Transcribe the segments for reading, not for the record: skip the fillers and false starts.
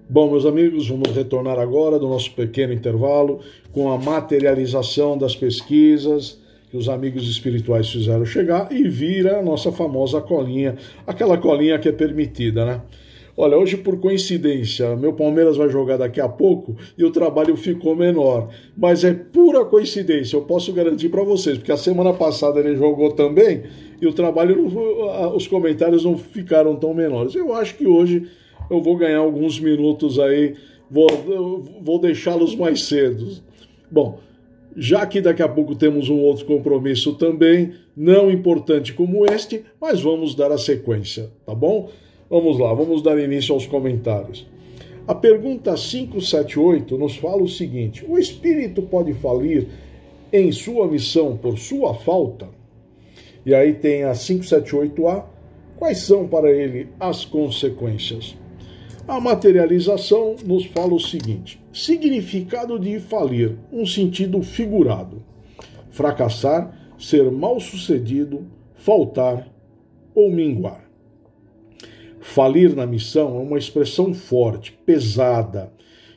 Bom, meus amigos, vamos retornar agora do nosso pequeno intervalo com a materialização das pesquisas que os amigos espirituais fizeram chegar e vira a nossa famosa colinha, aquela colinha que é permitida, né? Olha, hoje por coincidência, meu Palmeiras vai jogar daqui a pouco e o trabalho ficou menor, mas é pura coincidência, eu posso garantir para vocês, porque a semana passada ele jogou também e o trabalho, os comentários não ficaram tão menores. Eu acho que hoje eu vou ganhar alguns minutos aí, vou deixá-los mais cedo. Bom, já que daqui a pouco temos um outro compromisso também, não importante como este, mas vamos dar a sequência, tá bom? Vamos lá, vamos dar início aos comentários. A pergunta 578 nos fala o seguinte: o espírito pode falir em sua missão por sua falta? E aí tem a 578A, quais são para ele as consequências? A materialização nos fala o seguinte: significado de falir, um sentido figurado: fracassar, ser mal sucedido, faltar ou minguar. Falir na missão é uma expressão forte, pesada,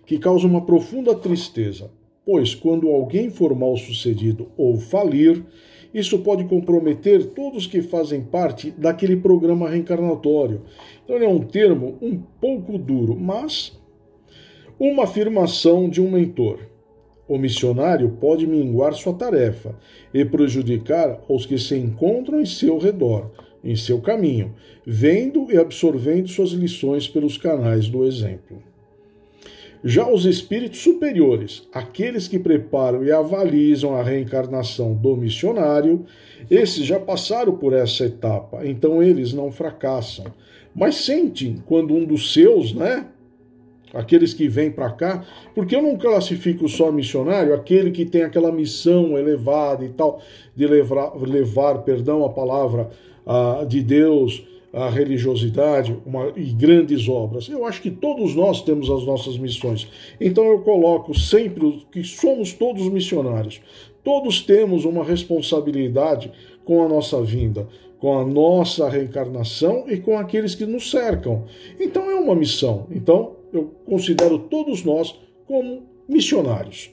que causa uma profunda tristeza, pois quando alguém for mal sucedido ou falir, isso pode comprometer todos que fazem parte daquele programa reencarnatório. Então ele é um termo um pouco duro, mas uma afirmação de um mentor. O missionário pode minguar sua tarefa e prejudicar os que se encontram em seu redor, em seu caminho, vendo e absorvendo suas lições pelos canais do exemplo. Já os espíritos superiores, aqueles que preparam e avalizam a reencarnação do missionário, esses já passaram por essa etapa, então eles não fracassam, mas sentem quando um dos seus, aqueles que vêm para cá, porque eu não classifico só missionário, aquele que tem aquela missão elevada e tal, de levar a palavra de Deus, a religiosidade e grandes obras. Eu acho que todos nós temos as nossas missões. Então eu coloco sempre que somos todos missionários. Todos temos uma responsabilidade com a nossa vinda, com a nossa reencarnação e com aqueles que nos cercam. Então é uma missão. Então eu considero todos nós como missionários.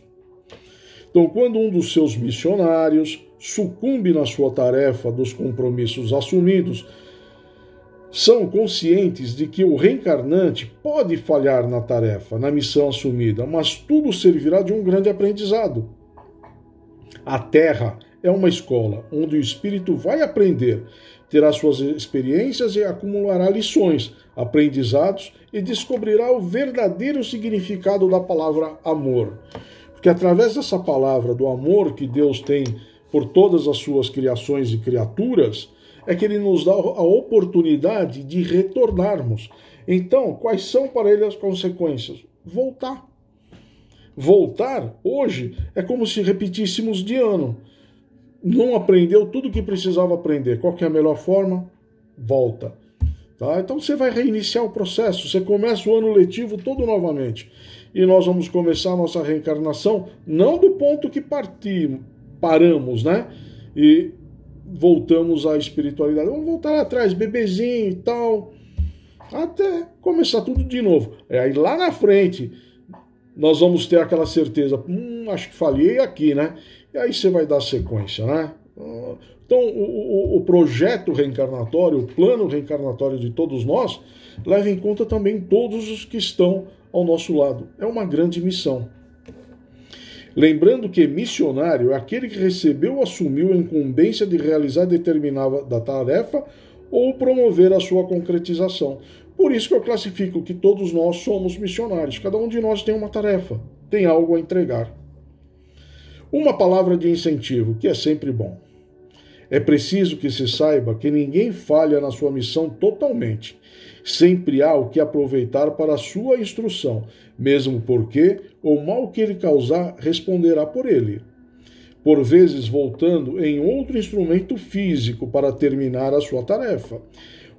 Então, quando um dos seus missionários sucumbe na sua tarefa dos compromissos assumidos, são conscientes de que o reencarnante pode falhar na tarefa, na missão assumida, mas tudo servirá de um grande aprendizado. A Terra é uma escola onde o espírito vai aprender, terá suas experiências e acumulará lições, aprendizados e descobrirá o verdadeiro significado da palavra amor. Porque através dessa palavra do amor que Deus tem por todas as suas criações e criaturas, é que ele nos dá a oportunidade de retornarmos. Então, quais são para ele as consequências? Voltar. Voltar, hoje, é como se repetíssemos de ano. Não aprendeu tudo o que precisava aprender. Qual que é a melhor forma? Volta. Tá? Então você vai reiniciar o processo. Você começa o ano letivo todo novamente. E nós vamos começar a nossa reencarnação não do ponto que paramos, e voltamos à espiritualidade. Vamos voltar lá atrás, bebezinho e tal, até começar tudo de novo. Aí lá na frente nós vamos ter aquela certeza, acho que falhei aqui, E aí você vai dar sequência, Então o projeto reencarnatório, o plano reencarnatório de todos nós, leva em conta também todos os que estão ao nosso lado. É uma grande missão. Lembrando que missionário é aquele que recebeu ou assumiu a incumbência de realizar determinada tarefa ou promover a sua concretização. Por isso que eu classifico que todos nós somos missionários. Cada um de nós tem uma tarefa, tem algo a entregar. Uma palavra de incentivo, que é sempre bom. É preciso que se saiba que ninguém falha na sua missão totalmente. Sempre há o que aproveitar para a sua instrução, mesmo porque o mal que ele causar responderá por ele. Por vezes voltando em outro instrumento físico para terminar a sua tarefa.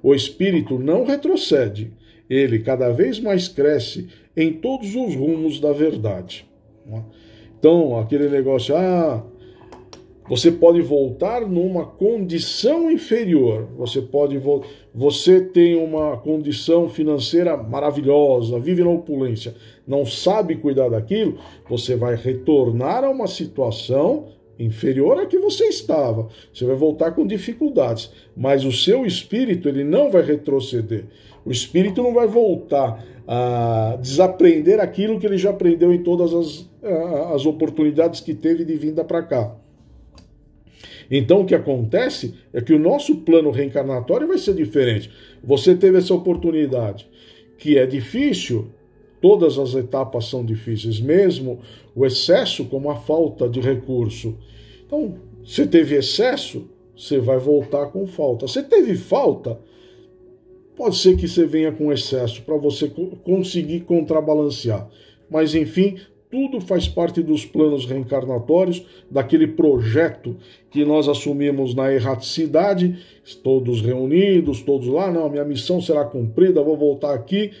O espírito não retrocede, ele cada vez mais cresce em todos os rumos da verdade. Então, aquele negócio, Você pode voltar numa condição inferior. Você tem uma condição financeira maravilhosa, vive na opulência, não sabe cuidar daquilo, você vai retornar a uma situação inferior à que você estava. Você vai voltar com dificuldades, mas o seu espírito, ele não vai retroceder. O espírito não vai voltar a desaprender aquilo que ele já aprendeu em todas as oportunidades que teve de vinda para cá. Então o que acontece é que o nosso plano reencarnatório vai ser diferente. Você teve essa oportunidade, que é difícil, todas as etapas são difíceis, mesmo o excesso como a falta de recurso. Então, você teve excesso, você vai voltar com falta. Você teve falta, pode ser que você venha com excesso para você conseguir contrabalancear. Mas enfim, tudo faz parte dos planos reencarnatórios, daquele projeto que nós assumimos na erraticidade, todos reunidos, todos lá, não, minha missão será cumprida, vou voltar aqui,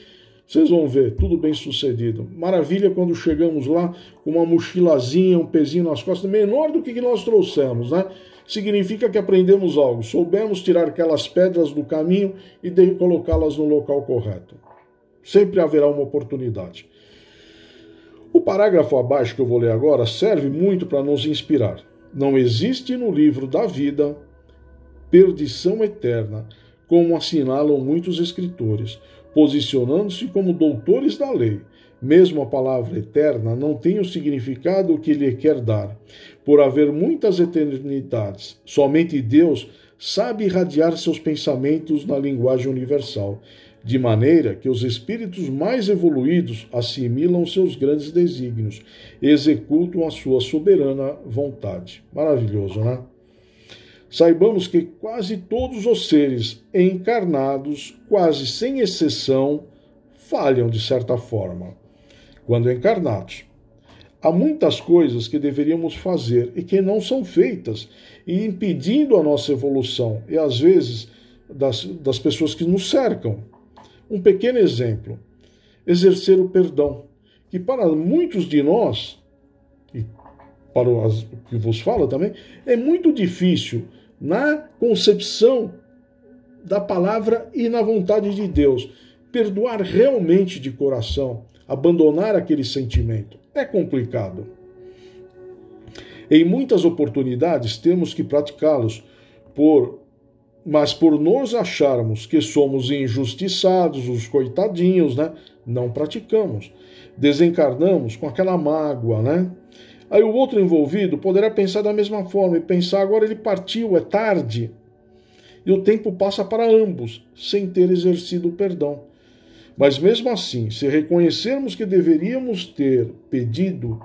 vocês vão ver, tudo bem sucedido. Maravilha quando chegamos lá com uma mochilazinha, um pezinho nas costas, menor do que nós trouxemos, né? Significa que aprendemos algo, soubemos tirar aquelas pedras do caminho e colocá-las no local correto. Sempre haverá uma oportunidade. O parágrafo abaixo que eu vou ler agora serve muito para nos inspirar. Não existe no livro da vida perdição eterna, como assinalam muitos escritores, posicionando-se como doutores da lei. Mesmo a palavra eterna não tem o significado que lhe quer dar. Por haver muitas eternidades, somente Deus sabe irradiar seus pensamentos na linguagem universal, de maneira que os espíritos mais evoluídos assimilam seus grandes desígnios e executam a sua soberana vontade. Maravilhoso, né? Saibamos que quase todos os seres encarnados, quase sem exceção, falham de certa forma, quando encarnados. Há muitas coisas que deveríamos fazer e que não são feitas, e impedindo a nossa evolução, e às vezes das pessoas que nos cercam. Um pequeno exemplo, exercer o perdão, que para muitos de nós, e para os que vos falo também, é muito difícil na concepção da palavra e na vontade de Deus. Perdoar realmente de coração, abandonar aquele sentimento, é complicado. Em muitas oportunidades temos que praticá-los, mas por nos acharmos que somos injustiçados, os coitadinhos, né? Não praticamos. Desencarnamos com aquela mágoa, né? Aí o outro envolvido poderá pensar da mesma forma e pensar, agora ele partiu, é tarde. E o tempo passa para ambos, sem ter exercido o perdão. Mas mesmo assim, se reconhecermos que deveríamos ter pedido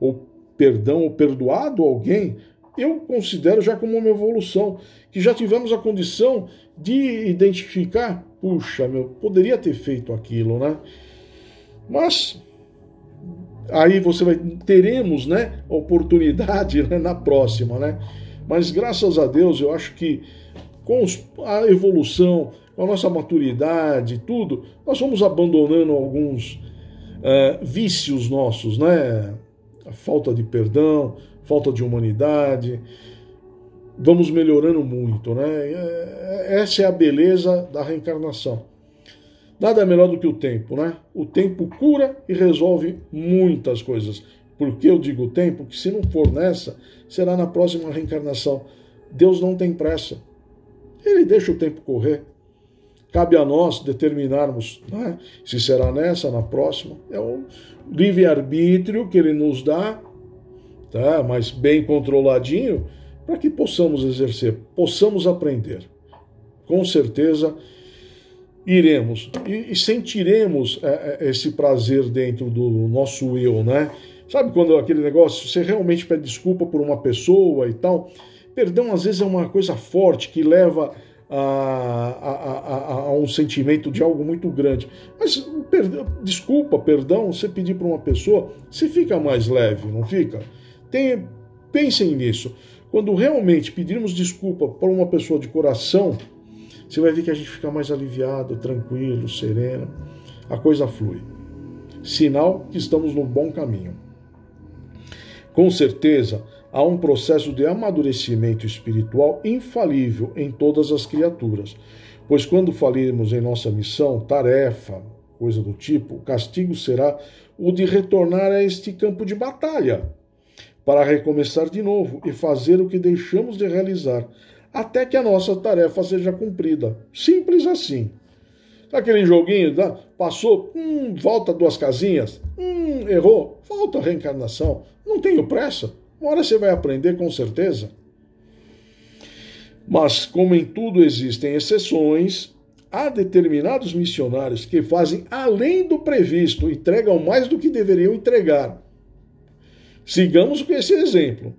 ou perdão ou perdoado alguém, eu considero já como uma evolução, que já tivemos a condição de identificar, puxa, poderia ter feito aquilo, né? Mas aí teremos, né, a oportunidade, né, na próxima, né? Mas graças a Deus, eu acho que com a evolução, com a nossa maturidade, tudo, nós vamos abandonando alguns vícios nossos, né? A falta de perdão, falta de humanidade, vamos melhorando muito, né? Essa é a beleza da reencarnação. Nada é melhor do que o tempo, né? O tempo cura e resolve muitas coisas. Por que eu digo tempo? Que se não for nessa, será na próxima reencarnação. Deus não tem pressa. Ele deixa o tempo correr. Cabe a nós determinarmos, né, se será nessa, na próxima. É o livre-arbítrio que ele nos dá, tá, mas bem controladinho, para que possamos exercer, possamos aprender. Com certeza iremos e sentiremos esse prazer dentro do nosso eu, né? Sabe quando aquele negócio, você realmente pede desculpa por uma pessoa e tal? Perdão às vezes é uma coisa forte que leva a um sentimento de algo muito grande. Mas desculpa, perdão, você pedir para uma pessoa, você fica mais leve, não fica? Pensem nisso. Quando realmente pedirmos desculpa para uma pessoa de coração, você vai ver que a gente fica mais aliviado, tranquilo, sereno. A coisa flui. Sinal que estamos no bom caminho. Com certeza, há um processo de amadurecimento espiritual infalível em todas as criaturas. Pois quando falirmos em nossa missão, tarefa, coisa do tipo, o castigo será o de retornar a este campo de batalha, para recomeçar de novo e fazer o que deixamos de realizar, até que a nossa tarefa seja cumprida. Simples assim. Aquele joguinho, passou, volta 2 casinhas, errou, volta a reencarnação. Não tenho pressa, uma hora você vai aprender com certeza. Mas, como em tudo existem exceções, há determinados missionários que fazem além do previsto, entregam mais do que deveriam entregar. Sigamos com esse exemplo.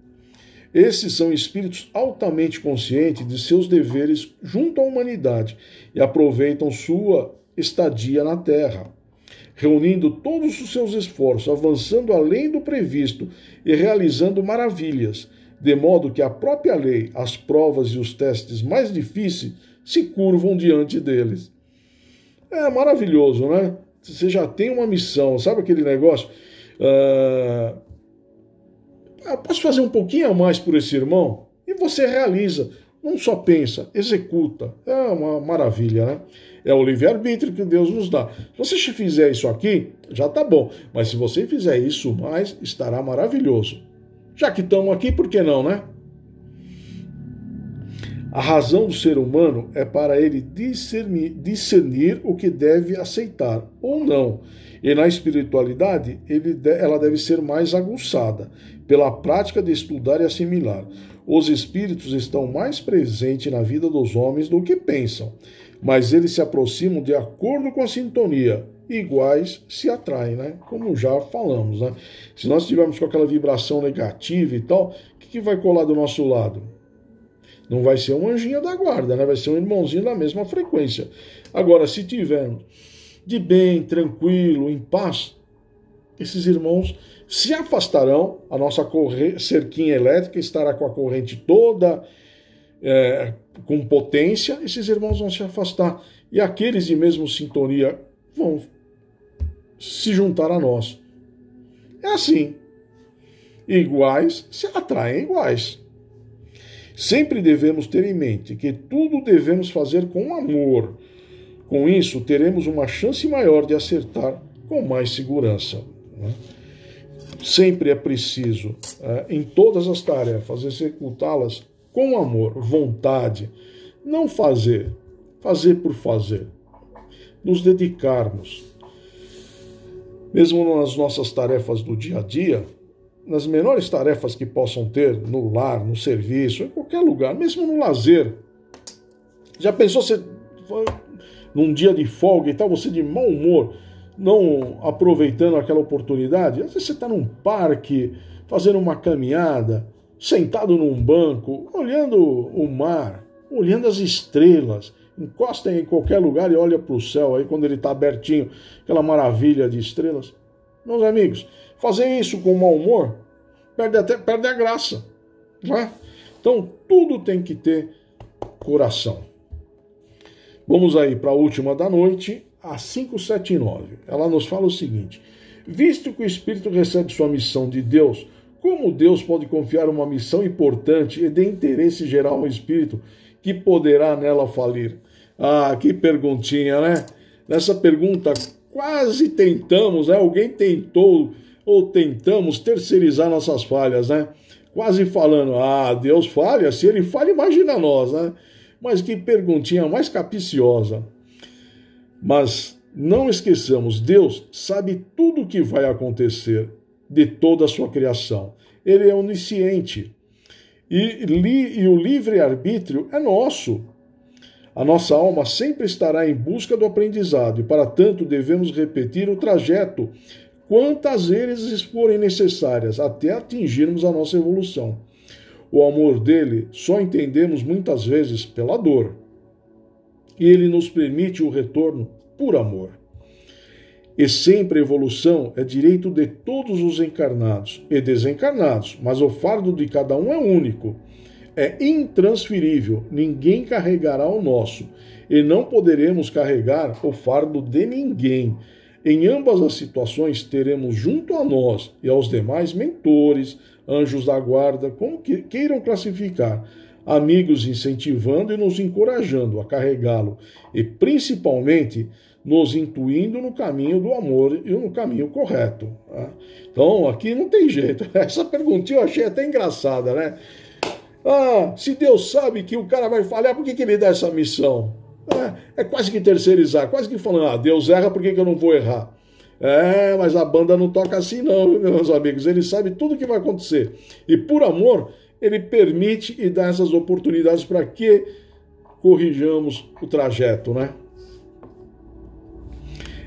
Esses são espíritos altamente conscientes de seus deveres junto à humanidade e aproveitam sua estadia na Terra, reunindo todos os seus esforços, avançando além do previsto e realizando maravilhas, de modo que a própria lei, as provas e os testes mais difíceis se curvam diante deles. É maravilhoso, né? Você já tem uma missão, sabe aquele negócio? Posso fazer um pouquinho a mais por esse irmão? E você realiza, não só pensa, executa. É uma maravilha, né? É o livre-arbítrio que Deus nos dá. Se você fizer isso aqui, já tá bom. Mas se você fizer isso mais, estará maravilhoso. Já que estamos aqui, por que não, né? A razão do ser humano é para ele discernir o que deve aceitar ou não. E na espiritualidade, ela deve ser mais aguçada, pela prática de estudar e assimilar. Os espíritos estão mais presentes na vida dos homens do que pensam, mas eles se aproximam de acordo com a sintonia. Iguais se atraem, né? Como já falamos, né? Se nós estivermos com aquela vibração negativa e tal, o que vai colar do nosso lado? Não vai ser um anjinho da guarda, né? Vai ser um irmãozinho da mesma frequência. Agora, se tivermos de bem, tranquilo, em paz, esses irmãos se afastarão, a nossa cerquinha elétrica estará com a corrente toda com potência, esses irmãos vão se afastar. E aqueles de mesma sintonia vão se juntar a nós. É assim. Iguais se atraem iguais. Sempre devemos ter em mente que tudo devemos fazer com amor. Com isso, teremos uma chance maior de acertar com mais segurança. Né? Sempre é preciso, em todas as tarefas, executá-las com amor, vontade. Não fazer por fazer. Nos dedicarmos. Mesmo nas nossas tarefas do dia a dia, nas menores tarefas que possam ter, no lar, no serviço, em qualquer lugar, mesmo no lazer. Já pensou você, num dia de folga e tal, você de mau humor, não aproveitando aquela oportunidade? Às vezes você está num parque, fazendo uma caminhada, sentado num banco, olhando o mar, olhando as estrelas, encosta em qualquer lugar e olha para o céu, aí quando ele está abertinho, aquela maravilha de estrelas. Meus amigos, fazer isso com mau humor perde a graça. Não é? Então, tudo tem que ter coração. Vamos aí para a última da noite, a 579. Ela nos fala o seguinte: visto que o Espírito recebe sua missão de Deus, como Deus pode confiar uma missão importante e de interesse geral ao Espírito que poderá nela falir? Ah, que perguntinha, né? Nessa pergunta quase tentamos, né? Alguém tentou ou tentamos terceirizar nossas falhas, né? Quase falando, Deus falha, se ele falha, imagina nós, né? Mas que perguntinha mais capiciosa. Mas não esqueçamos, Deus sabe tudo o que vai acontecer de toda a sua criação. Ele é onisciente. E o livre-arbítrio é nosso. A nossa alma sempre estará em busca do aprendizado e, para tanto, devemos repetir o trajeto quantas vezes forem necessárias até atingirmos a nossa evolução. O amor dele só entendemos muitas vezes pela dor. E ele nos permite o retorno por amor. E sempre a evolução é direito de todos os encarnados e desencarnados, mas o fardo de cada um é único. É intransferível, ninguém carregará o nosso, e não poderemos carregar o fardo de ninguém. Em ambas as situações, teremos junto a nós e aos demais mentores, anjos da guarda, como queiram classificar, amigos incentivando e nos encorajando a carregá-lo e, principalmente, nos intuindo no caminho do amor e no caminho correto. Tá? Então, aqui não tem jeito. Essa perguntinha eu achei até engraçada, né? Se Deus sabe que o cara vai falhar, por que ele dá essa missão? É quase que terceirizar, quase que falando, Deus erra, por que eu não vou errar? Mas a banda não toca assim não, meus amigos. Ele sabe tudo o que vai acontecer. E por amor, ele permite e dá essas oportunidades para que corrijamos o trajeto, né?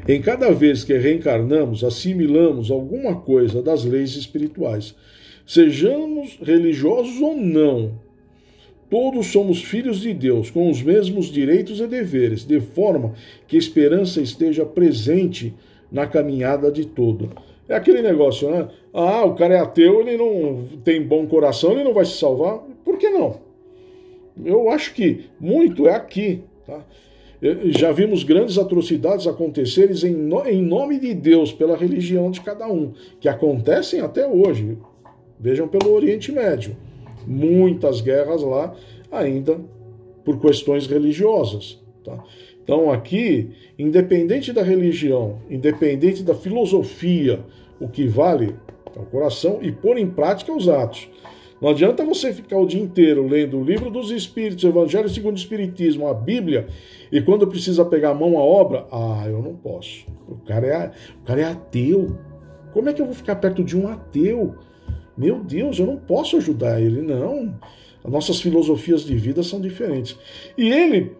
Em cada vez que reencarnamos, assimilamos alguma coisa das leis espirituais. Sejamos religiosos ou não, todos somos filhos de Deus, com os mesmos direitos e deveres, de forma que a esperança esteja presente na caminhada de todo. É aquele negócio, né? O cara é ateu, ele não tem bom coração, ele não vai se salvar. Por que não? Eu acho que muito é aqui, tá? Já vimos grandes atrocidades acontecerem em nome de Deus, pela religião de cada um, que acontecem até hoje. Vejam pelo Oriente Médio. Muitas guerras lá ainda por questões religiosas. Tá? Então aqui, independente da religião, independente da filosofia, o que vale é o coração e pôr em prática os atos. Não adianta você ficar o dia inteiro lendo o Livro dos Espíritos, o Evangelho segundo o Espiritismo, a Bíblia, e quando precisa pegar a mão à obra, eu não posso. O cara é ateu. Como é que eu vou ficar perto de um ateu? Meu Deus, eu não posso ajudar ele, não. As nossas filosofias de vida são diferentes. E ele,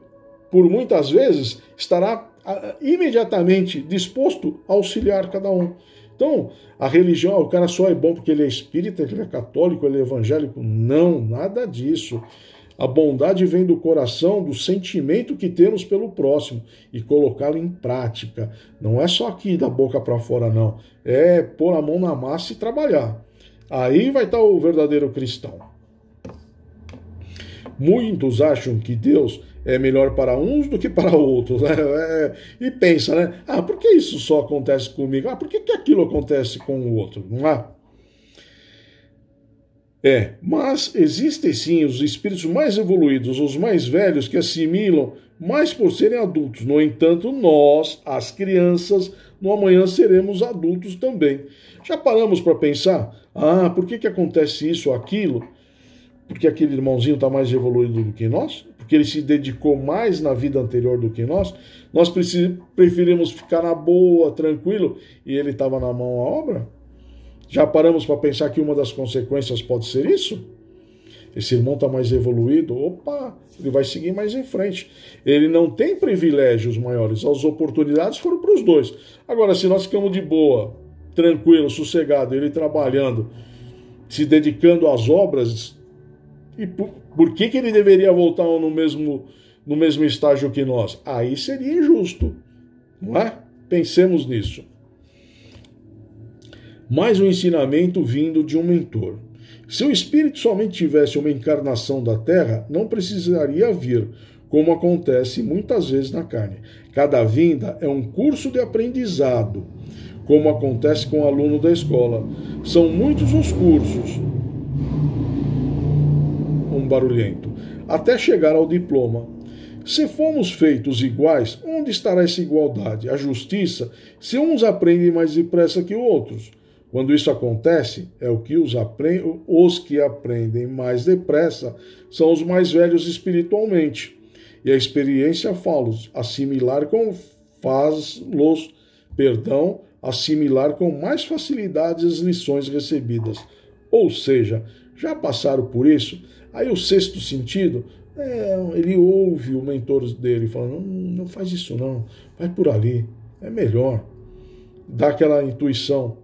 por muitas vezes, estará imediatamente disposto a auxiliar cada um. Então, a religião, o cara só é bom porque ele é espírita, ele é católico, ele é evangélico. Não, nada disso. A bondade vem do coração, do sentimento que temos pelo próximo e colocá-lo em prática. Não é só aqui da boca para fora, não. É pôr a mão na massa e trabalhar. Aí vai estar o verdadeiro cristão. Muitos acham que Deus é melhor para uns do que para outros, né? E pensa, né? Por que isso só acontece comigo? Por que aquilo acontece com o outro? Não é? Mas existem sim os espíritos mais evoluídos, os mais velhos, que assimilam mais por serem adultos. No entanto, nós, as crianças, no amanhã seremos adultos também. Já paramos para pensar? Por que acontece isso ou aquilo? Porque aquele irmãozinho está mais evoluído do que nós? Porque ele se dedicou mais na vida anterior do que nós? Nós preferimos ficar na boa, tranquilo, e ele estava na mão à obra? Já paramos para pensar que uma das consequências pode ser isso? Esse irmão está mais evoluído, ele vai seguir mais em frente. Ele não tem privilégios maiores, as oportunidades foram para os dois. Agora, se nós ficamos de boa, tranquilo, sossegado, ele trabalhando, se dedicando às obras, e por que ele deveria voltar no mesmo estágio que nós? Aí seria injusto, não é? Pensemos nisso. Mais um ensinamento vindo de um mentor. Se o espírito somente tivesse uma encarnação da Terra, não precisaria vir, como acontece muitas vezes na carne. Cada vinda é um curso de aprendizado, como acontece com o aluno da escola. São muitos os cursos, barulhento, até chegar ao diploma. Se formos feitos iguais, onde estará essa igualdade? A justiça, se uns aprendem mais depressa que outros. Quando isso acontece, é o que os que aprendem mais depressa são os mais velhos espiritualmente. E a experiência faz-los assimilar assimilar com mais facilidade as lições recebidas. Ou seja, já passaram por isso. Aí o sexto sentido, ele ouve o mentor dele falando, não faz isso não, vai por ali, é melhor. Dá aquela intuição,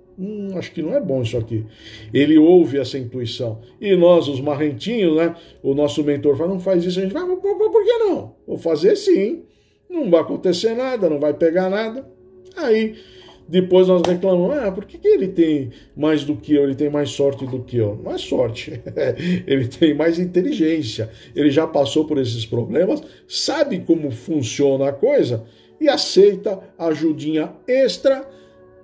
acho que não é bom isso aqui. Ele ouve essa intuição. E nós, os marrentinhos, né, o nosso mentor fala, não faz isso, a gente vai, por que não? Vou fazer sim, não vai acontecer nada, não vai pegar nada. Aí depois nós reclamamos, por que ele tem mais do que eu, ele tem mais sorte do que eu? Não é sorte, ele tem mais inteligência, ele já passou por esses problemas, sabe como funciona a coisa, e aceita a ajudinha extra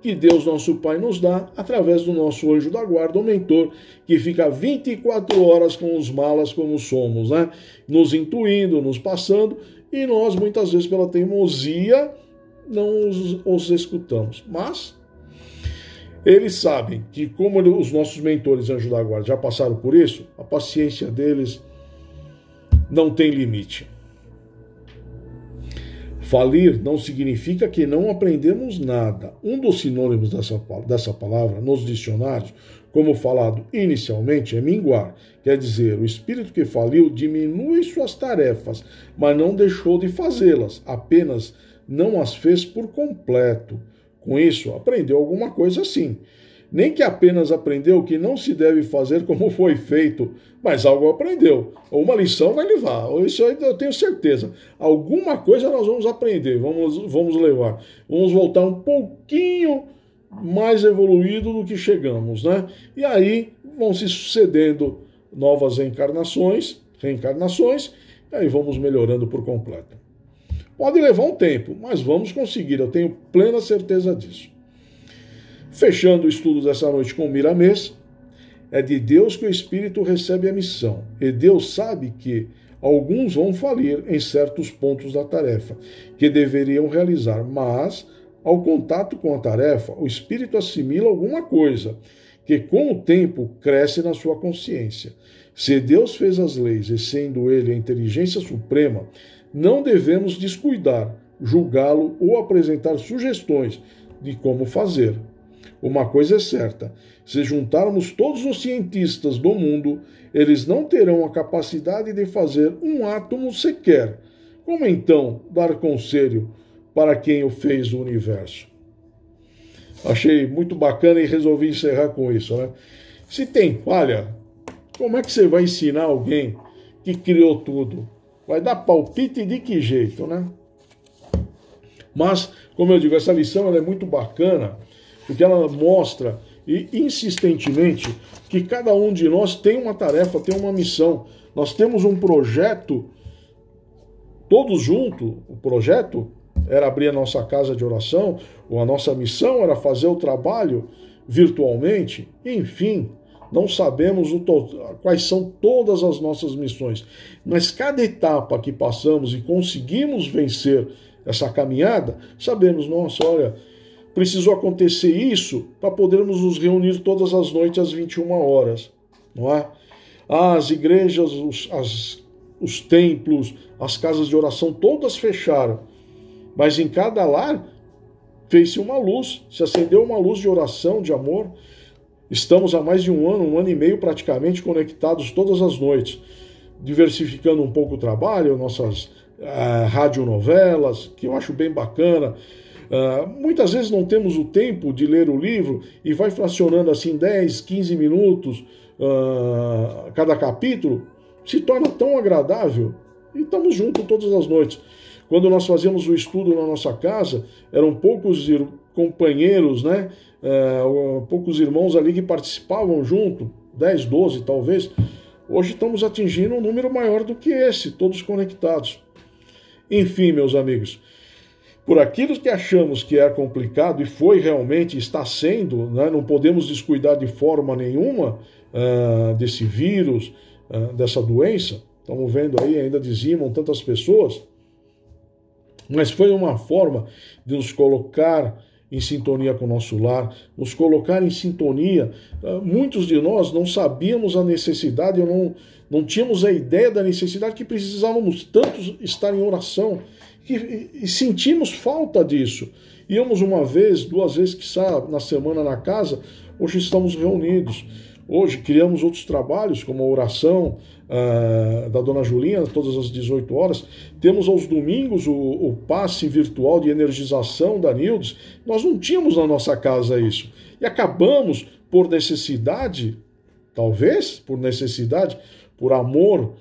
que Deus, nosso Pai, nos dá através do nosso anjo da guarda, o mentor, que fica 24 horas com os malas como somos, né? Nos intuindo, nos passando, e nós, muitas vezes, pela teimosia, não os escutamos. Mas eles sabem que, como os nossos mentores anjos da guarda já passaram por isso, a paciência deles não tem limite. Falir não significa que não aprendemos nada. Um dos sinônimos dessa palavra nos dicionários, como falado inicialmente, é minguar. Quer dizer, o espírito que faliu diminui suas tarefas, mas não deixou de fazê-las, apenas não as fez por completo. Com isso, aprendeu alguma coisa sim. Nem que apenas aprendeu que não se deve fazer como foi feito, mas algo aprendeu. Ou uma lição vai levar, ou isso aí eu tenho certeza. Alguma coisa nós vamos aprender, vamos levar. Vamos voltar um pouquinho mais evoluído do que chegamos, né? E aí vão se sucedendo novas reencarnações, e aí vamos melhorando por completo. Pode levar um tempo, mas vamos conseguir, eu tenho plena certeza disso. Fechando o estudo dessa noite com o Miramês, é de Deus que o Espírito recebe a missão, e Deus sabe que alguns vão falir em certos pontos da tarefa que deveriam realizar, mas, ao contato com a tarefa, o Espírito assimila alguma coisa, que com o tempo cresce na sua consciência. Se Deus fez as leis, e sendo Ele a inteligência suprema, não devemos descuidar, julgá-lo ou apresentar sugestões de como fazer. Uma coisa é certa, se juntarmos todos os cientistas do mundo, eles não terão a capacidade de fazer um átomo sequer. Como então dar conselho para quem o fez o universo? Achei muito bacana e resolvi encerrar com isso, né? Se tem falha, como é que você vai ensinar alguém que criou tudo? Vai dar palpite de que jeito, né? Mas, como eu digo, essa lição ela é muito bacana, porque ela mostra insistentemente que cada um de nós tem uma tarefa, tem uma missão. Nós temos um projeto, todos juntos. O projeto era abrir a nossa casa de oração, ou a nossa missão era fazer o trabalho virtualmente. Enfim, não sabemos quais são todas as nossas missões. Mas cada etapa que passamos e conseguimos vencer essa caminhada, sabemos, nossa, olha, precisou acontecer isso para podermos nos reunir todas as noites às 21 horas, não é? As igrejas, os templos, as casas de oração, todas fecharam. Mas em cada lar fez-se uma luz, se acendeu uma luz de oração, de amor. Estamos há mais de um ano e meio praticamente conectados todas as noites, diversificando um pouco o trabalho, nossas radionovelas, que eu acho bem bacana. Muitas vezes não temos o tempo de ler o livro e vai fracionando assim 10, 15 minutos cada capítulo, se torna tão agradável e estamos juntos todas as noites. Quando nós fazíamos o estudo na nossa casa, eram poucos companheiros, né? Poucos irmãos ali que participavam junto, 10, 12 talvez. Hoje estamos atingindo um número maior do que esse, todos conectados. Enfim, meus amigos, por aquilo que achamos que é complicado, e foi realmente, está sendo, né? Não podemos descuidar de forma nenhuma desse vírus, dessa doença. Estamos vendo aí, ainda dizimam tantas pessoas. Mas foi uma forma de nos colocar em sintonia com o nosso lar, nos colocar em sintonia. Muitos de nós não sabíamos a necessidade, não tínhamos a ideia da necessidade que precisávamos tanto estar em oração, e sentimos falta disso. Íamos uma vez, 2 vezes, quiçá, na semana na casa. Hoje estamos reunidos. Hoje criamos outros trabalhos, como a oração da Dona Julinha, todas as 18 horas. Temos aos domingos o passe virtual de energização da Nildes. Nós não tínhamos na nossa casa isso. E acabamos, por necessidade, talvez por necessidade, por amor,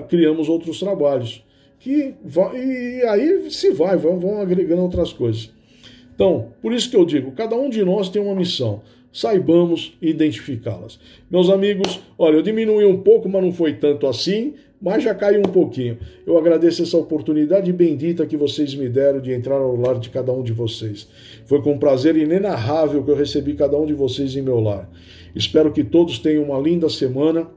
criamos outros trabalhos. E aí vão agregando outras coisas. Então, por isso que eu digo, cada um de nós tem uma missão. Saibamos identificá-las. Meus amigos, olha, eu diminui um pouco, mas não foi tanto assim. mas já caiu um pouquinho. Eu agradeço essa oportunidade bendita que vocês me deram de entrar ao lar de cada um de vocês. Foi com um prazer inenarrável que eu recebi cada um de vocês em meu lar. Espero que todos tenham uma linda semana,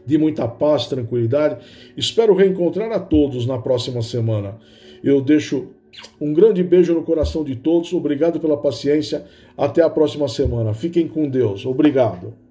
de muita paz, tranquilidade. Espero reencontrar a todos na próxima semana. Eu deixo um grande beijo no coração de todos. Obrigado pela paciência. Até a próxima semana. Fiquem com Deus. Obrigado.